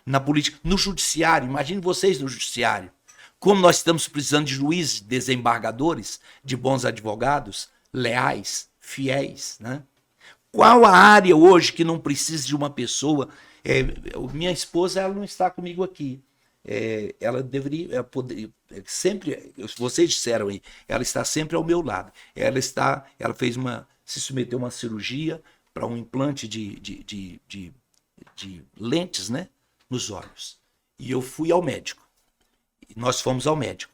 Na política, no judiciário, imagine vocês no judiciário, como nós estamos precisando de juízes, desembargadores, de bons advogados, leais, fiéis, né? Qual a área hoje que não precisa de uma pessoa? Minha esposa, ela não está comigo aqui. Ela deveria poder sempre, vocês disseram aí, ela está sempre ao meu lado. Ela se submeteu a uma cirurgia para um implante de lentes, né, nos olhos. E eu fui ao médico. Nós fomos ao médico.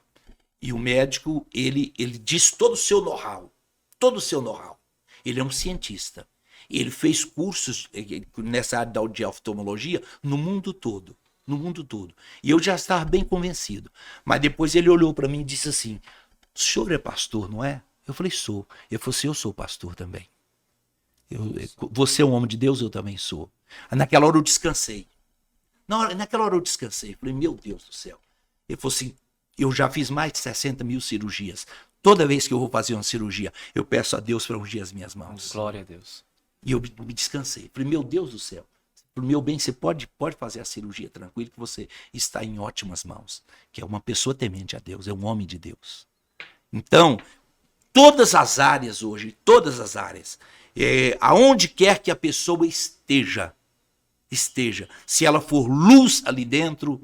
E o médico, ele diz todo o seu know-how. Todo o seu know-how. Ele é um cientista. Ele fez cursos nessa área de oftalmologia no mundo todo. No mundo todo. E eu já estava bem convencido. Mas depois ele olhou para mim e disse assim, o senhor é pastor, não é? Eu falei, sou. Ele falou assim, eu sou pastor também. Você é um homem de Deus, eu também sou. Naquela hora eu descansei. Naquela hora eu descansei. Falei, meu Deus do céu. Ele falou assim, eu já fiz mais de 60 mil cirurgias. Toda vez que eu vou fazer uma cirurgia, eu peço a Deus para ungir as minhas mãos. Glória a Deus. E eu me descansei. Falei, meu Deus do céu. Pro meu bem, você pode fazer a cirurgia tranquilo, que você está em ótimas mãos. Que é uma pessoa temente a Deus, é um homem de Deus. Então, todas as áreas hoje, todas as áreas, aonde quer que a pessoa esteja, se ela for luz ali dentro,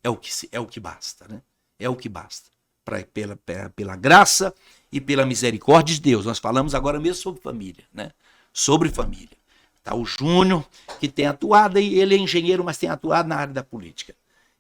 é o que basta, né? É o que basta. Pela graça e pela misericórdia de Deus. Nós falamos agora mesmo sobre família, né? Sobre família. Está o Júnior, que tem atuado, e ele é engenheiro, mas tem atuado na área da política.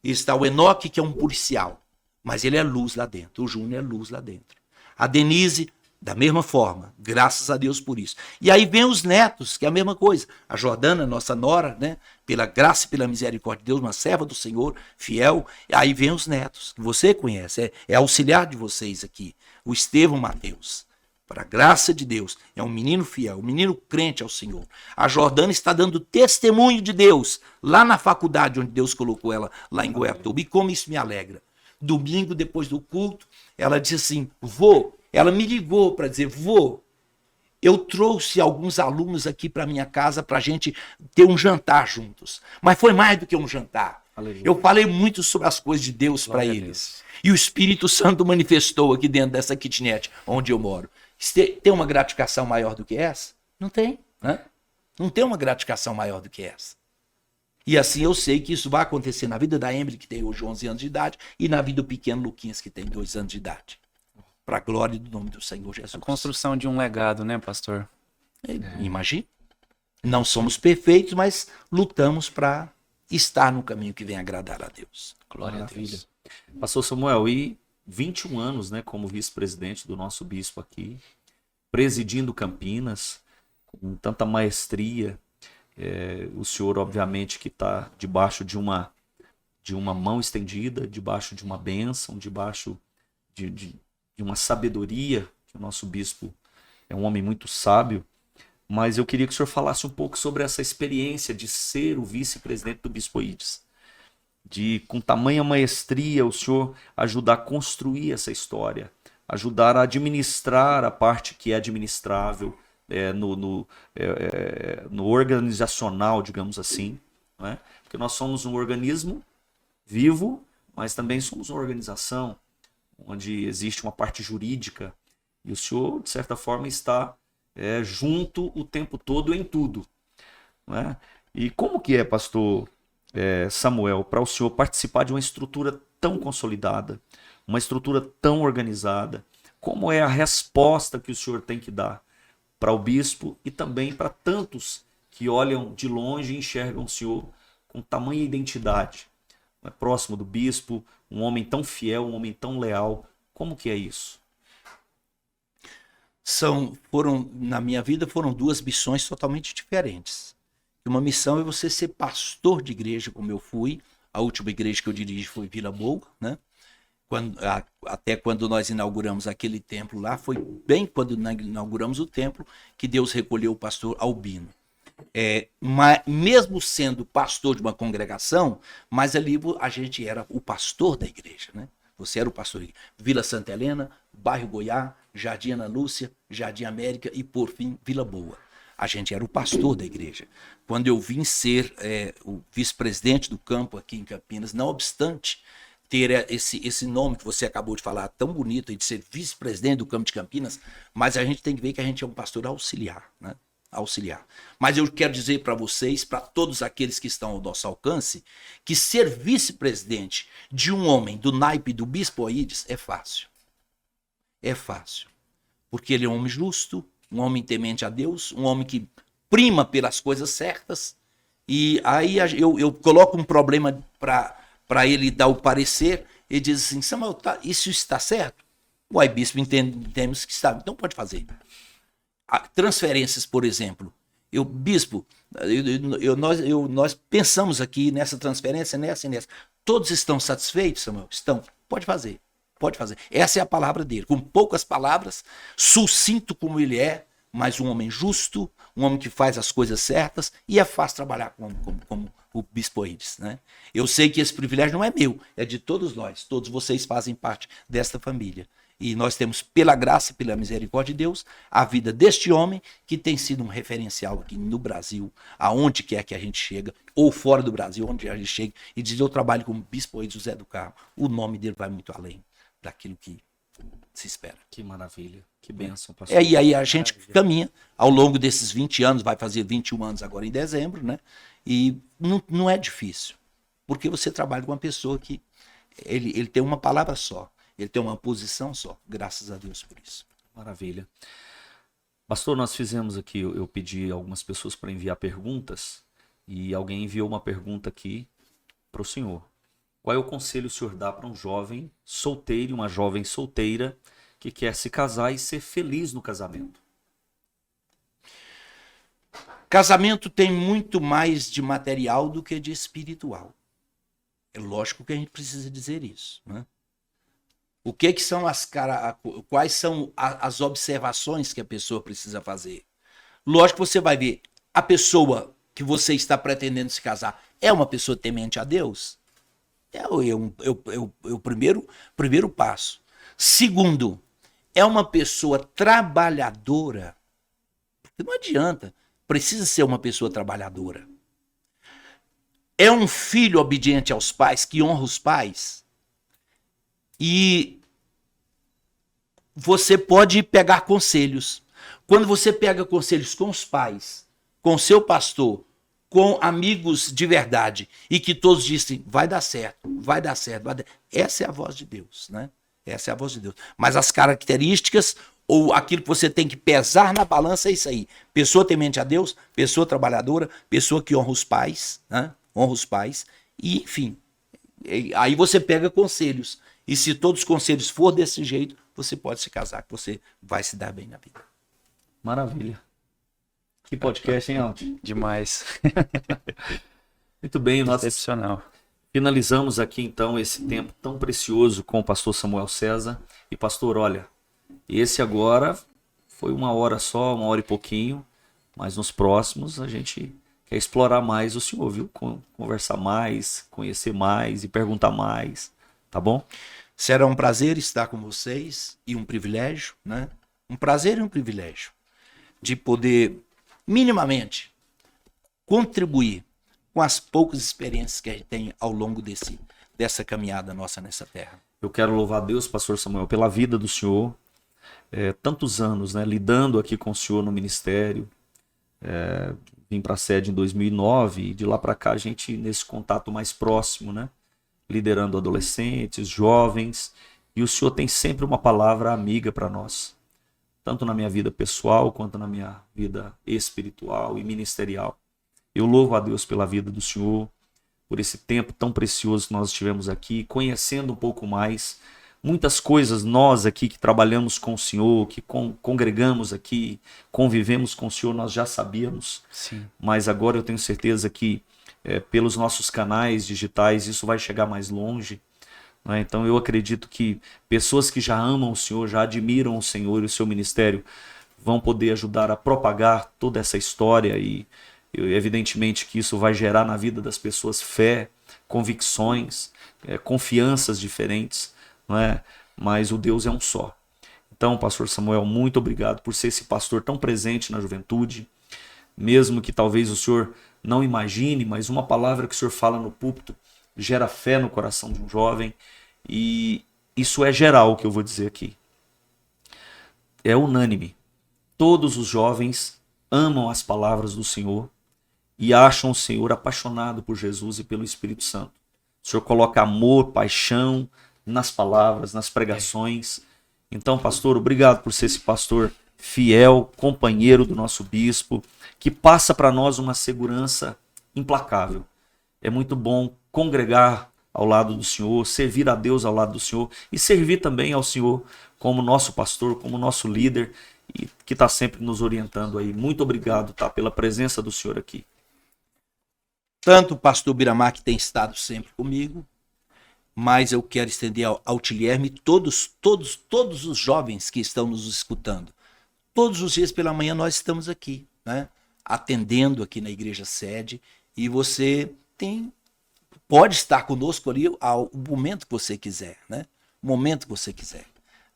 E está o Enoque, que é um policial, mas ele é luz lá dentro. O Júnior é luz lá dentro. A Denise, da mesma forma, graças a Deus por isso. E aí vem os netos, que é a mesma coisa. A Jordana, nossa nora, né? Pela graça e pela misericórdia de Deus, uma serva do Senhor, fiel. E aí vem os netos, que você conhece, é auxiliar de vocês aqui. O Estevão Mateus. Para a graça de Deus, é um menino fiel, um menino crente ao Senhor. A Jordana está dando testemunho de Deus lá na faculdade onde Deus colocou ela, lá em Goiatuba. E como isso me alegra. Domingo, depois do culto, ela disse assim, ela me ligou para dizer, eu trouxe alguns alunos aqui para minha casa para a gente ter um jantar juntos. Mas foi mais do que um jantar. Aleluia. Eu falei muito sobre as coisas de Deus para eles. E o Espírito Santo manifestou aqui dentro dessa kitnet onde eu moro. Tem uma gratificação maior do que essa? Não tem. Né? Não tem uma gratificação maior do que essa. E assim eu sei que isso vai acontecer na vida da Emily, que tem hoje 11 anos de idade, e na vida do pequeno Luquinhas, que tem 2 anos de idade. Para a glória do nome do Senhor Jesus. A construção de um legado, né, pastor? Imagina. Não somos perfeitos, mas lutamos para estar no caminho que vem agradar a Deus. Glória a Deus. Pastor Samuel, e 21 anos, né, como vice-presidente do nosso bispo aqui, presidindo Campinas, com tanta maestria. O senhor, obviamente, que está debaixo de uma mão estendida, debaixo de uma bênção, debaixo de uma sabedoria, que o nosso bispo é um homem muito sábio. Mas eu queria que o senhor falasse um pouco sobre essa experiência de ser o vice-presidente do Bispo Ides. De, com tamanha maestria, o senhor ajudar a construir essa história, ajudar a administrar a parte que é administrável, no organizacional, digamos assim, não é? Porque nós somos um organismo vivo, mas também somos uma organização onde existe uma parte jurídica, e o senhor, de certa forma, está junto o tempo todo em tudo, não é? E como que é, pastor Samuel, para o senhor participar de uma estrutura tão consolidada, uma estrutura tão organizada? Como é a resposta que o senhor tem que dar para o bispo e também para tantos que olham de longe e enxergam o senhor com tamanha identidade, né? Próximo do bispo, um homem tão fiel, um homem tão leal. Como que é isso? Na minha vida, foram duas missões totalmente diferentes. Uma missão é você ser pastor de igreja, como eu fui. A última igreja que eu dirigi foi Vila Boa, né? Até quando nós inauguramos aquele templo lá, foi bem quando inauguramos o templo que Deus recolheu o pastor Albino. Mas mesmo sendo pastor de uma congregação, mas ali a gente era o pastor da igreja, né? Você era o pastor de Vila Santa Helena, Bairro Goiás, Jardim Ana Lúcia, Jardim América e, por fim, Vila Boa. A gente era o pastor da igreja. Quando eu vim ser o vice-presidente do campo aqui em Campinas, não obstante ter esse nome que você acabou de falar, tão bonito, de ser vice-presidente do campo de Campinas, mas a gente tem que ver que a gente é um pastor auxiliar, né? Auxiliar. Mas eu quero dizer para vocês, para todos aqueles que estão ao nosso alcance, que ser vice-presidente de um homem do naipe do bispo Oíris é fácil. É fácil. Porque ele é um homem justo, um homem temente a Deus, um homem que prima pelas coisas certas. E aí eu coloco um problema para ele dar o parecer e diz assim: Samuel, isso está certo? Uai, bispo, entendemos que está. Então pode fazer. Transferências, por exemplo. Bispo, nós pensamos aqui nessa transferência, nessa e nessa. Todos estão satisfeitos, Samuel? Estão. Pode fazer. Pode fazer. Essa é a palavra dele. Com poucas palavras, sucinto como ele é, mas um homem justo, um homem que faz as coisas certas, e é fácil trabalhar como o bispo Oíris, né? Eu sei que esse privilégio não é meu, é de todos nós. Todos vocês fazem parte desta família. E nós temos, pela graça e pela misericórdia de Deus, a vida deste homem que tem sido um referencial aqui no Brasil, aonde quer que a gente chega, ou fora do Brasil, onde a gente chega, e diz: eu trabalho como bispo Oíris José do Carmo. O nome dele vai muito além daquilo que se espera. Que maravilha, que bênção, pastor. E aí a gente caminha ao longo desses 20 anos, vai fazer 21 anos agora em dezembro, né? E não é difícil, porque você trabalha com uma pessoa que ele tem uma palavra só, ele tem uma posição só, graças a Deus por isso. Maravilha. Pastor, nós fizemos aqui, eu pedi a algumas pessoas para enviar perguntas, e alguém enviou uma pergunta aqui para o senhor. Qual é o conselho que o senhor dá para um jovem solteiro e uma jovem solteira que quer se casar e ser feliz no casamento? Casamento tem muito mais de material do que de espiritual. É lógico que a gente precisa dizer isso, né? O que são quais são as observações que a pessoa precisa fazer? Lógico que você vai ver, a pessoa que você está pretendendo se casar é uma pessoa temente a Deus? É o primeiro passo. Segundo, é uma pessoa trabalhadora? Porque não adianta, precisa ser uma pessoa trabalhadora. É um filho obediente aos pais, que honra os pais? E você pode pegar conselhos. Quando você pega conselhos com os pais, com o seu pastor, com amigos de verdade, e que todos dizem: vai dar certo, vai dar certo, vai dar... Essa é a voz de Deus, né? Essa é a voz de Deus. Mas as características ou aquilo que você tem que pesar na balança é isso aí: pessoa temente a Deus, pessoa trabalhadora, pessoa que honra os pais, né? Honra os pais, e enfim, aí você pega conselhos, e se todos os conselhos for desse jeito, você pode se casar, que você vai se dar bem na vida. Maravilha. Que podcast, hein, Aldi? Demais. Muito bem, nós Excepcional. finalizamos aqui então esse tempo tão precioso com o pastor Samuel César. E pastor, olha, esse agora foi 1 hora só, 1 hora e pouquinho, mas nos próximos a gente quer explorar mais o senhor, viu? Conversar mais, conhecer mais e perguntar mais, tá bom? Será um prazer estar com vocês e um privilégio, né? Um prazer e um privilégio de poder minimamente contribuir com as poucas experiências que a gente tem ao longo dessa caminhada nossa nessa terra. Eu quero louvar a Deus, pastor Samuel, pela vida do senhor, tantos anos, né, lidando aqui com o senhor no ministério. Vim para a sede em 2009 e de lá para cá a gente nesse contato mais próximo, né, liderando adolescentes, jovens, e o senhor tem sempre uma palavra amiga para nós, tanto na minha vida pessoal quanto na minha vida espiritual e ministerial. Eu louvo a Deus pela vida do senhor, por esse tempo tão precioso que nós tivemos aqui, conhecendo um pouco mais. Muitas coisas nós aqui que trabalhamos com o senhor, que congregamos aqui, convivemos com o senhor, nós já sabíamos. Sim. Mas agora eu tenho certeza que pelos nossos canais digitais isso vai chegar mais longe. Né? Então eu acredito que pessoas que já amam o senhor, já admiram o senhor e o seu ministério, vão poder ajudar a propagar toda essa história e evidentemente que isso vai gerar na vida das pessoas fé, convicções, confianças diferentes, não é? Mas o Deus é um só. Então, pastor Samuel, muito obrigado por ser esse pastor tão presente na juventude, mesmo que talvez o senhor não imagine, mas uma palavra que o senhor fala no púlpito gera fé no coração de um jovem, e isso é geral o que eu vou dizer aqui. É unânime. Todos os jovens amam as palavras do Senhor e acham o Senhor apaixonado por Jesus e pelo Espírito Santo. O Senhor coloca amor, paixão nas palavras, nas pregações. Então, pastor, obrigado por ser esse pastor fiel, companheiro do nosso bispo, que passa para nós uma segurança implacável. É muito bom congregar ao lado do Senhor, servir a Deus ao lado do Senhor e servir também ao Senhor como nosso pastor, como nosso líder, e que está sempre nos orientando aí. Muito obrigado, tá, pela presença do Senhor aqui. Tanto o pastor Biramar, que tem estado sempre comigo, mas eu quero estender ao Tilherme todos os jovens que estão nos escutando. Todos os dias pela manhã nós estamos aqui, né, atendendo aqui na igreja sede, e você pode estar conosco ali ao momento que você quiser, né? O momento que você quiser.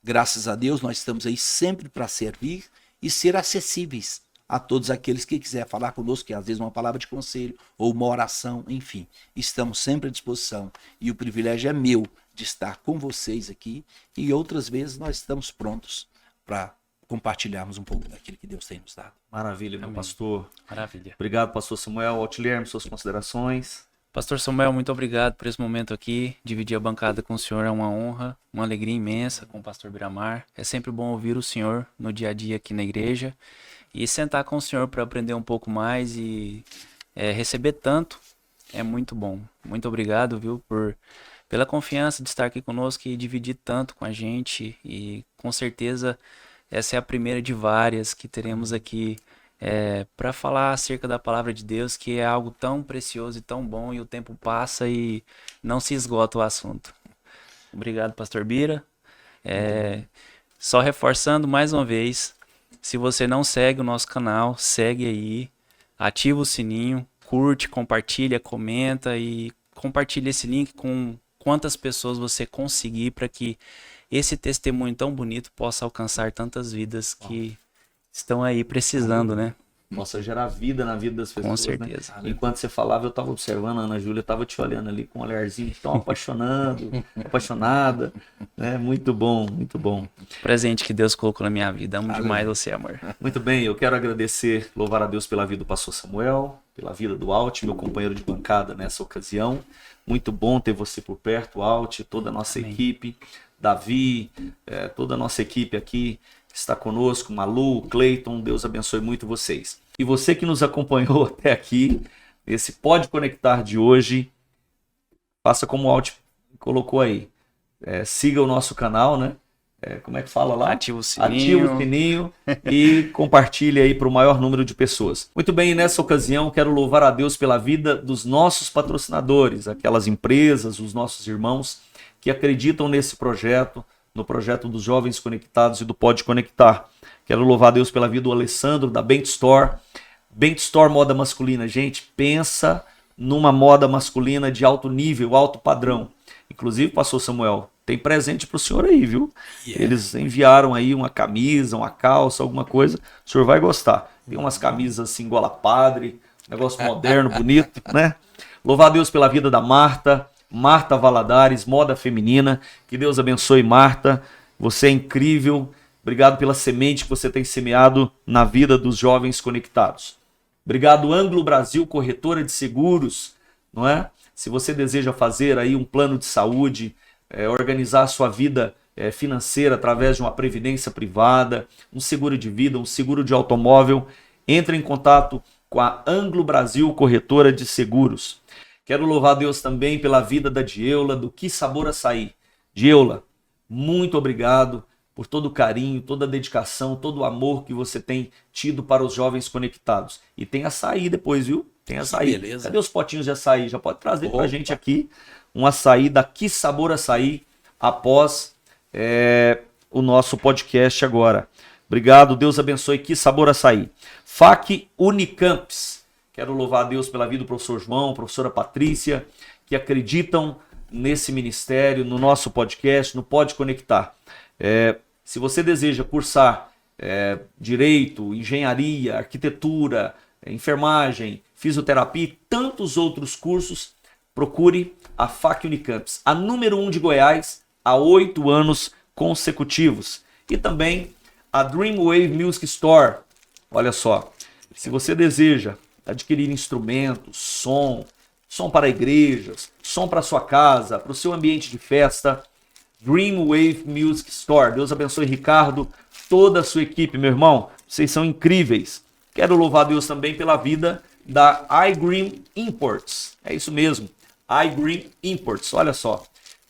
Graças a Deus nós estamos aí sempre para servir e ser acessíveis a todos aqueles que quiserem falar conosco, que às vezes uma palavra de conselho ou uma oração, enfim. Estamos sempre à disposição e o privilégio é meu de estar com vocês aqui, e outras vezes nós estamos prontos para compartilharmos um pouco daquilo que Deus tem nos dado. Maravilha, meu pastor. Maravilha. Obrigado, pastor Samuel. Altilherme, suas considerações. Pastor Samuel, muito obrigado por esse momento aqui. Dividir a bancada com o senhor é uma honra, uma alegria imensa com o pastor Biramar. É sempre bom ouvir o senhor no dia a dia aqui na igreja e sentar com o senhor para aprender um pouco mais e receber tanto. É muito bom. Muito obrigado, viu, pela confiança de estar aqui conosco e dividir tanto com a gente. E com certeza essa é a primeira de várias que teremos aqui para falar acerca da palavra de Deus, que é algo tão precioso e tão bom, e o tempo passa e não se esgota o assunto. Obrigado, pastor Bira. Só reforçando mais uma vez, se você não segue o nosso canal, segue aí, ativa o sininho, curte, compartilha, comenta e compartilha esse link com quantas pessoas você conseguir, para que esse testemunho tão bonito possa alcançar tantas vidas que estão aí precisando, né? Possa gerar vida na vida das pessoas. Com certeza. Né? Enquanto você falava, eu estava observando, a Ana Júlia estava te olhando ali com um olharzinho tão apaixonada. Né? Muito bom, muito bom. Presente que Deus colocou na minha vida. Amo demais você, amor. Muito bem, eu quero agradecer, louvar a Deus pela vida do pastor Samuel, pela vida do Alt, meu companheiro de bancada nessa ocasião. Muito bom ter você por perto, Alt, toda a nossa equipe, Davi, toda a nossa equipe aqui está conosco, Malu, Cleiton, Deus abençoe muito vocês. E você que nos acompanhou até aqui, esse Pode Conectar de hoje, faça como o Alt colocou aí, siga o nosso canal, né? Como é que fala lá? Ativa o sininho. Ativa o sininho e compartilhe aí para o maior número de pessoas. Muito bem, nessa ocasião quero louvar a Deus pela vida dos nossos patrocinadores, aquelas empresas, os nossos irmãos que acreditam nesse projeto, no projeto dos Jovens Conectados e do Pode Conectar. Quero louvar a Deus pela vida do Alessandro, da Bent Store. Bent Store moda masculina. Gente, pensa numa moda masculina de alto nível, alto padrão. Inclusive, pastor Samuel, tem presente para o senhor aí, viu? Eles enviaram aí uma camisa, uma calça, alguma coisa. O senhor vai gostar. Tem umas camisas assim, gola padre, negócio moderno, bonito, né? Louvar a Deus pela vida da Marta Valadares, moda feminina. Que Deus abençoe, Marta. Você é incrível. Obrigado pela semente que você tem semeado na vida dos jovens conectados. Obrigado, Anglo Brasil, corretora de seguros, não é? Se você deseja fazer aí um plano de saúde, organizar a sua vida financeira através de uma previdência privada, um seguro de vida, um seguro de automóvel, entre em contato com a Anglo Brasil Corretora de Seguros. Quero louvar a Deus também pela vida da Dieula, do Que Sabor Açaí. Dieula, muito obrigado por todo o carinho, toda a dedicação, todo o amor que você tem tido para os jovens conectados. E tem açaí depois, viu? Tem açaí. Beleza. Cadê os potinhos de açaí? Já pode trazer pra gente aqui um açaí da Que Sabor Açaí após o nosso podcast agora. Obrigado, Deus abençoe. Que Sabor Açaí. FAC Unicamps. Quero louvar a Deus pela vida do professor João, professora Patrícia, que acreditam nesse ministério, no nosso podcast, no Pode Conectar. Se você deseja cursar Direito, Engenharia, Arquitetura, Enfermagem, Fisioterapia e tantos outros cursos, procure a FAC Unicamps, a número 1 de Goiás, há 8 anos consecutivos. E também a Dreamwave Music Store. Olha só, se você deseja adquirir instrumentos, som para igrejas, som para sua casa, para o seu ambiente de festa, Dreamwave Music Store. Deus abençoe Ricardo, toda a sua equipe, meu irmão. Vocês são incríveis. Quero louvar a Deus também pela vida da iGreen Imports. É isso mesmo, iGreen Imports. Olha só,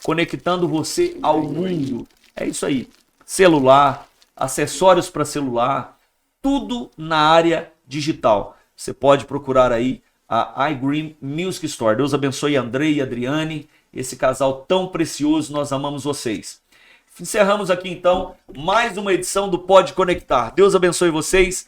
conectando você ao mundo. É isso aí. Celular, acessórios para celular, tudo na área digital. Você pode procurar aí a iGreen Music Store. Deus abençoe Andrei e Adriane, esse casal tão precioso, nós amamos vocês. Encerramos aqui então mais uma edição do Pode Conectar. Deus abençoe vocês.